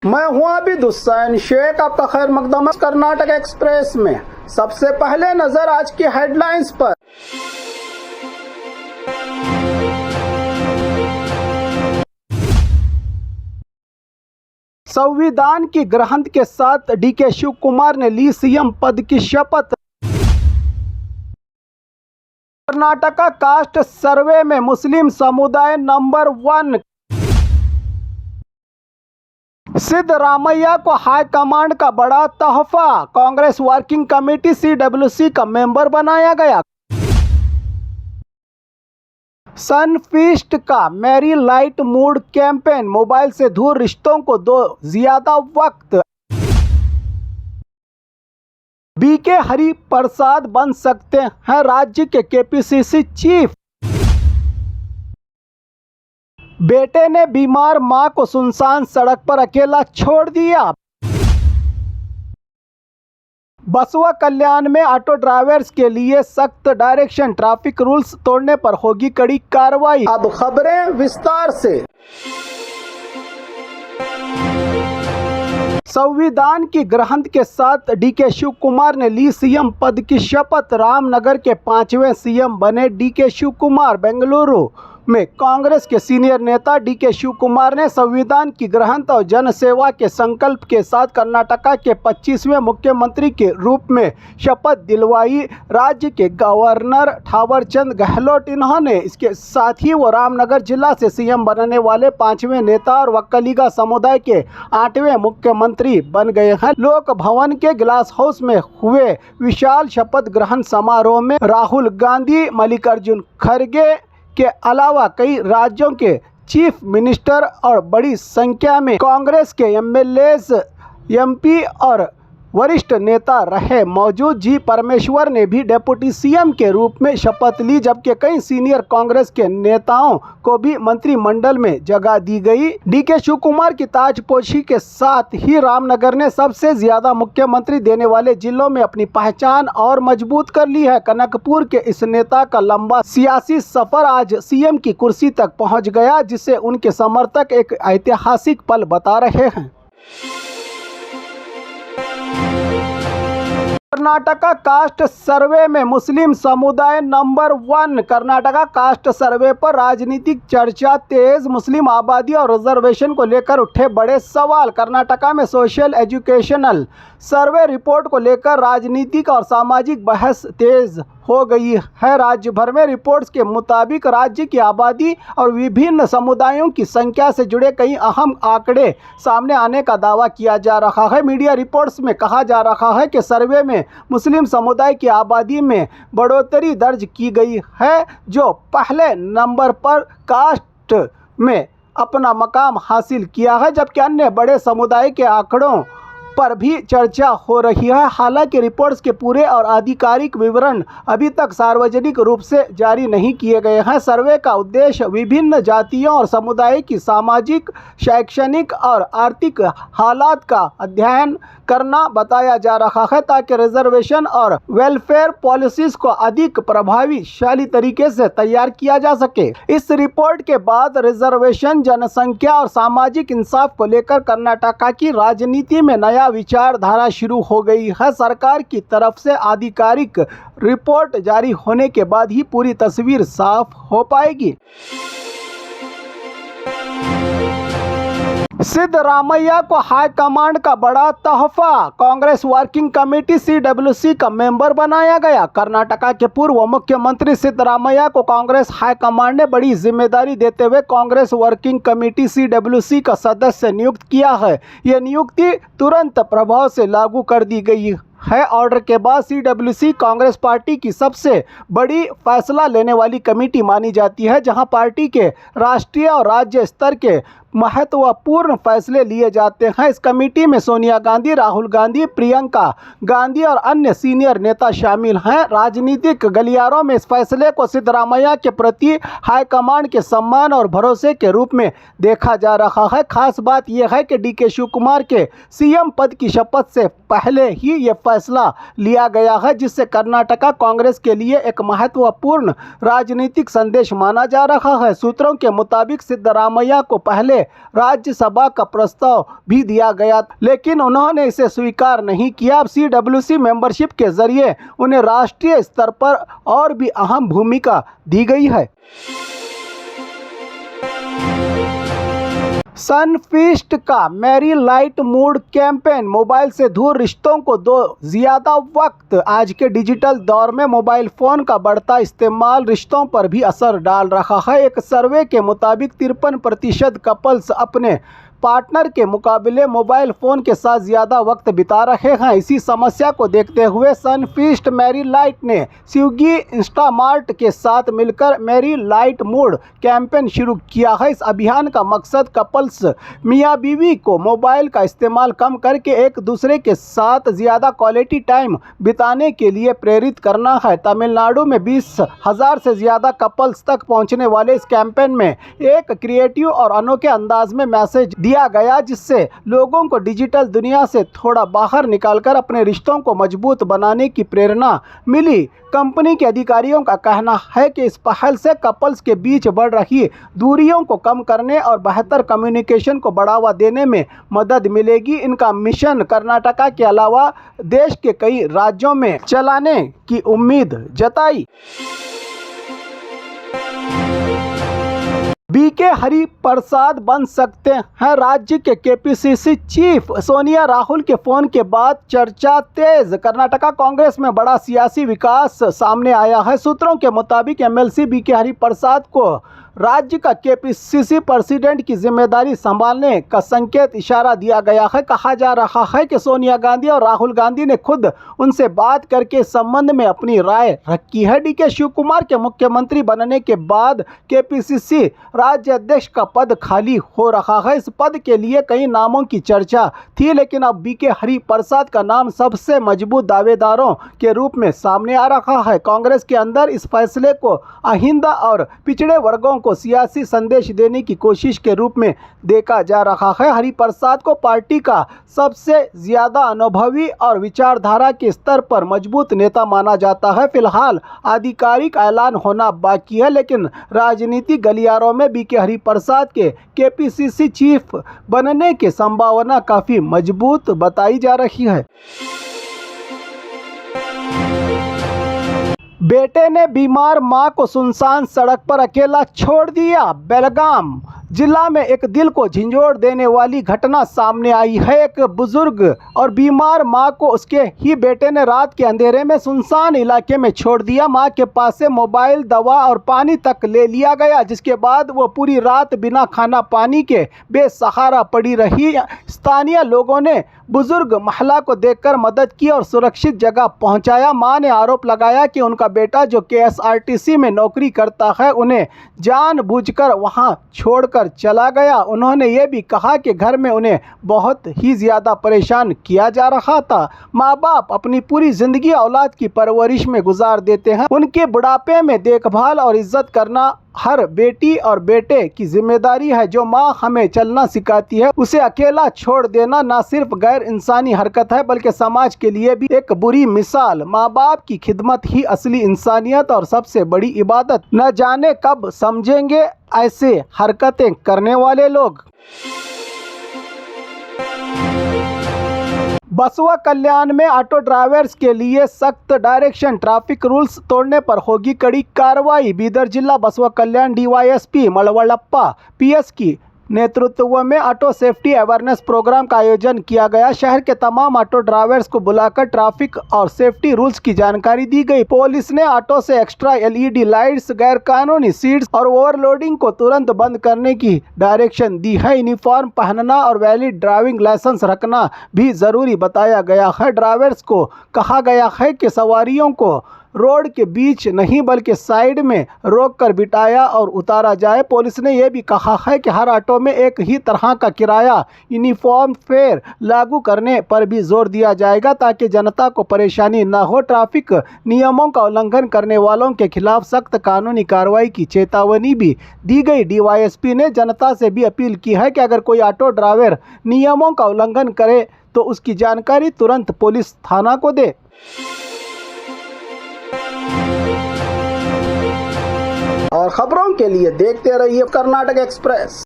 मैं हूं आबिद हुसैन शेख, आपका खैर मकदम कर्नाटक एक्सप्रेस में। सबसे पहले नजर आज की हेडलाइंस पर। संविधान की ग्रंथ के साथ डीके शिव कुमार ने ली सीएम पद की शपथ। कर्नाटका कास्ट सर्वे में मुस्लिम समुदाय नंबर 1। सिद्धरामैया को हाईकमांड का बड़ा तोहफा, कांग्रेस वर्किंग कमेटी CWC का मेंबर बनाया गया। सनफीस्ट का Marie light mood campaign, mobile से दूर रिश्तों को दो ज्यादा वक्त। बीके हरि प्रसाद बन सकते हैं राज्य के KPCC चीफ। बेटे ने बीमार मां को सुनसान सड़क पर अकेला छोड़ दिया। बसवा कल्याण में ऑटो ड्राइवर्स के लिए सख्त डायरेक्शन, ट्रैफिक रूल्स तोड़ने पर होगी कड़ी कार्रवाई। अब खबरें विस्तार से। संविधान की ग्रंथ के साथ डीके शिव कुमार ने ली सीएम पद की शपथ। रामनगर के 5वें सीएम बने डीके शिव कुमार। बेंगलुरु में कांग्रेस के सीनियर नेता डीके शिव कुमार ने संविधान की ग्रंथ और जनसेवा के संकल्प के साथ कर्नाटका के 25वें मुख्यमंत्री के रूप में शपथ दिलवाई। राज्य के गवर्नर थावरचंद गहलोत, इन्होंने इसके साथ ही वो रामनगर जिला से सीएम बनने वाले 5वें नेता और वक्कलिगा समुदाय के 8वें मुख्यमंत्री बन गए हैं। लोक भवन के ग्लास हाउस में हुए विशाल शपथ ग्रहण समारोह में राहुल गांधी, मल्लिकार्जुन खड़गे के अलावा कई राज्यों के चीफ मिनिस्टर और बड़ी संख्या में कांग्रेस के MLAs, MP और वरिष्ठ नेता रहे। मौजूद जी परमेश्वर ने भी डिप्टी सीएम के रूप में शपथ ली, जबकि कई सीनियर कांग्रेस के नेताओं को भी मंत्रिमंडल में जगह दी गई। डीके शिव कुमार की ताजपोशी के साथ ही रामनगर ने सबसे ज्यादा मुख्यमंत्री देने वाले जिलों में अपनी पहचान और मजबूत कर ली है। कनकपुर के इस नेता का लंबा सियासी सफर आज सीएम की कुर्सी तक पहुंच गया, जिसे उनके समर्थक एक ऐतिहासिक पल बता रहे हैं। कर्नाटका कास्ट सर्वे में मुस्लिम समुदाय नंबर 1। कर्नाटका कास्ट सर्वे पर राजनीतिक चर्चा तेज। मुस्लिम आबादी और रिजर्वेशन को लेकर उठे बड़े सवाल। कर्नाटका में सोशल एजुकेशनल सर्वे रिपोर्ट को लेकर राजनीतिक और सामाजिक बहस तेज हो गई है। राज्य भर में रिपोर्ट्स के मुताबिक राज्य की आबादी और विभिन्न समुदायों की संख्या से जुड़े कई अहम आंकड़े सामने आने का दावा किया जा रहा है। मीडिया रिपोर्ट्स में कहा जा रहा है कि सर्वे में मुस्लिम समुदाय की आबादी में बढ़ोतरी दर्ज की गई है, जो पहले नंबर पर कास्ट में अपना मकाम हासिल किया है, जबकि अन्य बड़े समुदाय के आंकड़ों पर भी चर्चा हो रही है। हालांकि रिपोर्ट्स के पूरे और आधिकारिक विवरण अभी तक सार्वजनिक रूप से जारी नहीं किए गए हैं। सर्वे का उद्देश्य विभिन्न जातियों और समुदाय की सामाजिक, शैक्षणिक और आर्थिक हालात का अध्ययन करना बताया जा रहा है, ताकि रिजर्वेशन और वेलफेयर पॉलिसीज को अधिक प्रभावशाली तरीके से तैयार किया जा सके। इस रिपोर्ट के बाद रिजर्वेशन, जनसंख्या और सामाजिक इंसाफ को लेकर कर्नाटका की राजनीति में नया विचारधारा शुरू हो गई है। सरकार की तरफ से आधिकारिक रिपोर्ट जारी होने के बाद ही पूरी तस्वीर साफ हो पाएगी। सिद्धरामैया को हाईकमांड का बड़ा तोहफा, कांग्रेस वर्किंग कमेटी CWC का मेंबर बनाया गया। कर्नाटका के पूर्व मुख्यमंत्री सिद्धरामैया को कांग्रेस हाईकमांड ने बड़ी जिम्मेदारी देते हुए कांग्रेस वर्किंग कमेटी CWC का सदस्य नियुक्त किया है। यह नियुक्ति तुरंत प्रभाव से लागू कर दी गई है। ऑर्डर के बाद CWC कांग्रेस पार्टी की सबसे बड़ी फैसला लेने वाली कमेटी मानी जाती है, जहां पार्टी के राष्ट्रीय और राज्य स्तर के महत्वपूर्ण फैसले लिए जाते हैं। इस कमेटी में सोनिया गांधी, राहुल गांधी, प्रियंका गांधी और अन्य सीनियर नेता शामिल हैं। राजनीतिक गलियारों में इस फैसले को सिद्धरामैया के प्रति हाईकमांड के सम्मान और भरोसे के रूप में देखा जा रहा है। खास बात यह है कि डीके शिव कुमार के सीएम पद की शपथ से पहले ही यह फैसला लिया गया है, जिससे कर्नाटका कांग्रेस के लिए एक महत्वपूर्ण राजनीतिक संदेश माना जा रहा है। सूत्रों के मुताबिक सिद्धरामैया को पहले लिए राज्यसभा का प्रस्ताव भी दिया गया, लेकिन उन्होंने इसे स्वीकार नहीं किया। अब CWC मेंबरशिप के जरिए उन्हें राष्ट्रीय स्तर पर और भी अहम भूमिका दी गई है। सनफीस्ट का Marie light mood campaign, mobile से दूर रिश्तों को दो ज़्यादा वक्त। आज के डिजिटल दौर में मोबाइल फ़ोन का बढ़ता इस्तेमाल रिश्तों पर भी असर डाल रहा है। एक सर्वे के मुताबिक 53% कपल्स अपने पार्टनर के मुकाबले मोबाइल फ़ोन के साथ ज़्यादा वक्त बिता रहे हैं। इसी समस्या को देखते हुए सनफीस्ट मैरी लाइट ने स्विगी इंस्टामार्ट के साथ मिलकर मैरी लाइट मूड कैंपेन शुरू किया है। इस अभियान का मकसद कपल्स मियाँ बीवी को मोबाइल का इस्तेमाल कम करके एक दूसरे के साथ ज़्यादा क्वालिटी टाइम बिताने के लिए प्रेरित करना है। तमिलनाडु में 20,000 से ज़्यादा कपल्स तक पहुँचने वाले इस कैंपेन में एक क्रिएटिव और अनोखे अंदाज में मैसेज दिया गया, जिससे लोगों को डिजिटल दुनिया से थोड़ा बाहर निकालकर अपने रिश्तों को मजबूत बनाने की प्रेरणा मिली। कंपनी के अधिकारियों का कहना है कि इस पहल से कपल्स के बीच बढ़ रही दूरियों को कम करने और बेहतर कम्युनिकेशन को बढ़ावा देने में मदद मिलेगी। इनका मिशन कर्नाटका के अलावा देश के कई राज्यों में चलाने की उम्मीद जताई। बीके हरिप्रसाद बन सकते हैं राज्य के KPCC चीफ। सोनिया राहुल के फोन के बाद चर्चा तेज। कर्नाटका कांग्रेस में बड़ा सियासी विकास सामने आया है। सूत्रों के मुताबिक MLC बीके हरिप्रसाद को राज्य का KPCC प्रेसिडेंट की जिम्मेदारी संभालने का संकेत इशारा दिया गया है। कहा जा रहा है कि सोनिया गांधी और राहुल गांधी ने खुद उनसे बात करके इस संबंध में अपनी राय रखी है। DK शिव कुमार के मुख्यमंत्री बनने के बाद KPCC राज्य अध्यक्ष का पद खाली हो रहा है। इस पद के लिए कई नामों की चर्चा थी, लेकिन अब बीके हरिप्रसाद का नाम सबसे मजबूत दावेदारों के रूप में सामने आ रहा है। कांग्रेस के अंदर इस फैसले को अहिंदा और पिछड़े वर्गों को सियासी संदेश देने की कोशिश के रूप में देखा जा रहा है। हरिप्रसाद को पार्टी का सबसे ज्यादा अनुभवी और विचारधारा के स्तर पर मजबूत नेता माना जाता है। फिलहाल आधिकारिक ऐलान होना बाकी है, लेकिन राजनीतिक गलियारों में बीके हरिप्रसाद के KPCC चीफ बनने की संभावना काफी मजबूत बताई जा रही है। बेटे ने बीमार मां को सुनसान सड़क पर अकेला छोड़ दिया। बेलगाम जिला में एक दिल को झंझोड़ देने वाली घटना सामने आई है। एक बुजुर्ग और बीमार मां को उसके ही बेटे ने रात के अंधेरे में सुनसान इलाके में छोड़ दिया। मां के पास से मोबाइल, दवा और पानी तक ले लिया गया, जिसके बाद वो पूरी रात बिना खाना पानी के बेसहारा पड़ी रही। स्थानीय लोगों ने बुजुर्ग महिला को देखकर मदद की और सुरक्षित जगह पहुंचाया। मां ने आरोप लगाया कि उनका बेटा, जो KSRTC में नौकरी करता है, उन्हें जानबूझकर वहां छोड़कर चला गया। उन्होंने ये भी कहा कि घर में उन्हें बहुत ही ज़्यादा परेशान किया जा रहा था। माँ बाप अपनी पूरी ज़िंदगी औलाद की परवरिश में गुजार देते हैं। उनके बुढ़ापे में देखभाल और इज्जत करना हर बेटी और बेटे की जिम्मेदारी है। जो माँ हमें चलना सिखाती है, उसे अकेला छोड़ देना न सिर्फ गैर इंसानी हरकत है, बल्कि समाज के लिए भी एक बुरी मिसाल। माँ बाप की खिदमत ही असली इंसानियत और सबसे बड़ी इबादत। न जाने कब समझेंगे ऐसे हरकतें करने वाले लोग। बसवा कल्याण में ऑटो ड्राइवर्स के लिए सख्त डायरेक्शन। ट्रैफिक रूल्स तोड़ने पर होगी कड़ी कार्रवाई। बीदर जिला बसवा कल्याण DYSP मलवड़प्पा PS की नेतृत्व में ऑटो सेफ्टी अवेयरनेस प्रोग्राम का आयोजन किया गया। शहर के तमाम ऑटो ड्राइवर्स को बुलाकर ट्रैफिक और सेफ्टी रूल्स की जानकारी दी गई। पुलिस ने ऑटो से एक्स्ट्रा LED लाइट्स, गैर कानूनी सीट्स और ओवरलोडिंग को तुरंत बंद करने की डायरेक्शन दी है। यूनिफॉर्म पहनना और वैलिड ड्राइविंग लाइसेंस रखना भी जरूरी बताया गया है। ड्राइवर्स को कहा गया है कि सवारियों को रोड के बीच नहीं बल्कि साइड में रोककर बिठाया और उतारा जाए। पुलिस ने यह भी कहा है कि हर ऑटो में एक ही तरह का किराया यूनिफॉर्म फेयर लागू करने पर भी जोर दिया जाएगा, ताकि जनता को परेशानी न हो। ट्रैफिक नियमों का उल्लंघन करने वालों के खिलाफ सख्त कानूनी कार्रवाई की चेतावनी भी दी गई। DYSP ने जनता से भी अपील की है कि अगर कोई ऑटो ड्राइवर नियमों का उल्लंघन करे तो उसकी जानकारी तुरंत पुलिस थाना को दे। और खबरों के लिए देखते रहिए कर्नाटक एक्सप्रेस।